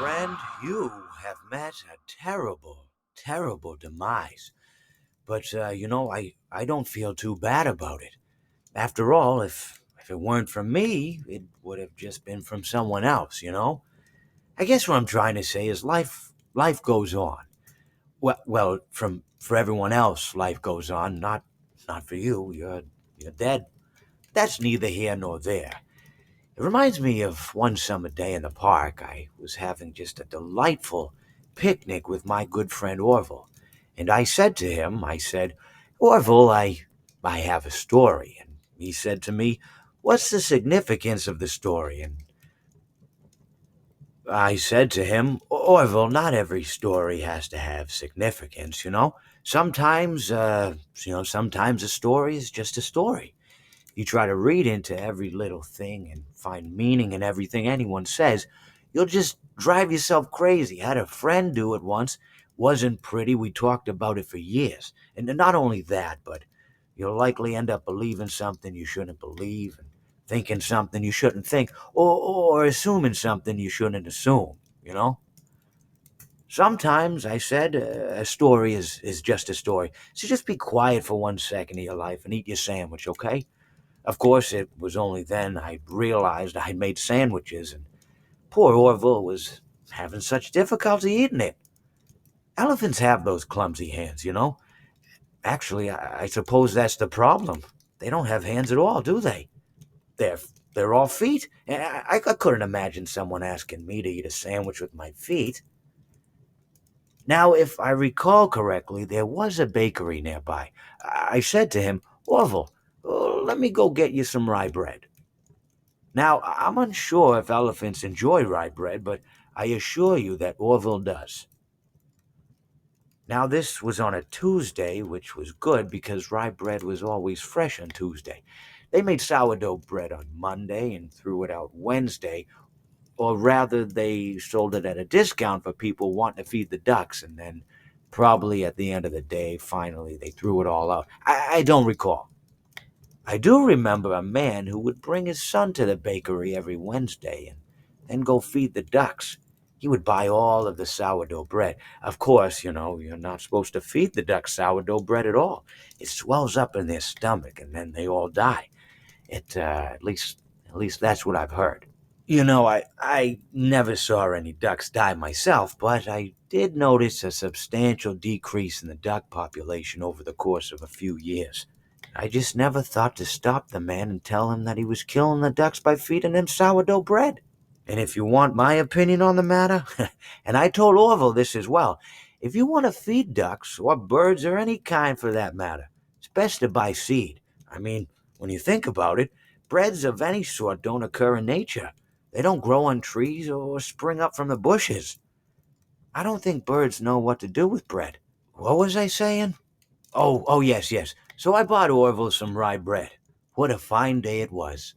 friend, you have met a terrible, terrible demise. But, I don't feel too bad about it. After all, if it weren't from me, it would have just been from someone else. I guess what I'm trying to say is life goes on. Well, for everyone else, life goes on, not for you. You're dead. That's neither here nor there. It reminds me of one summer day in the park. I was having just a delightful picnic with my good friend Orville. And I said to him, I said, Orville, I have a story. And he said to me, what's the significance of the story? And I said to him, Orville, not every story has to have significance. Sometimes a story is just a story. You try to read into every little thing and find meaning in everything anyone says, you'll just drive yourself crazy. Had a friend do it once. Wasn't pretty. We talked about it for years. And not only that, but you'll likely end up believing something you shouldn't believe, and thinking something you shouldn't think, or assuming something you shouldn't assume. Sometimes, I said, a story is just a story. So just be quiet for 1 second of your life and eat your sandwich, okay? Of course, it was only then I realized I'd made sandwiches, and poor Orville was having such difficulty eating it. Elephants have those clumsy hands. Actually, I suppose that's the problem. They don't have hands at all, do they? They're they're all feet. And I couldn't imagine someone asking me to eat a sandwich with my feet. Now, if I recall correctly, there was a bakery nearby. I said to him, Orville, let me go get you some rye bread. Now, I'm unsure if elephants enjoy rye bread, but I assure you that Orville does. Now, this was on a Tuesday, which was good because rye bread was always fresh on Tuesday. They made sourdough bread on Monday and threw it out Wednesday, or rather, they sold it at a discount for people wanting to feed the ducks, and then probably at the end of the day, finally, they threw it all out. I don't recall. I do remember a man who would bring his son to the bakery every Wednesday and then go feed the ducks. He would buy all of the sourdough bread. Of course, you're not supposed to feed the ducks sourdough bread at all. It swells up in their stomach and then they all die. At least that's what I've heard. I never saw any ducks die myself, but I did notice a substantial decrease in the duck population over the course of a few years. I just never thought to stop the man and tell him that he was killing the ducks by feeding them sourdough bread. And if you want my opinion on the matter, and I told Orville this as well, if you want to feed ducks, or birds, or any kind for that matter, it's best to buy seed. I mean, when you think about it, breads of any sort don't occur in nature. They don't grow on trees or spring up from the bushes. I don't think birds know what to do with bread. What was I saying? Oh, yes, yes. So I bought Orville some rye bread. What a fine day it was.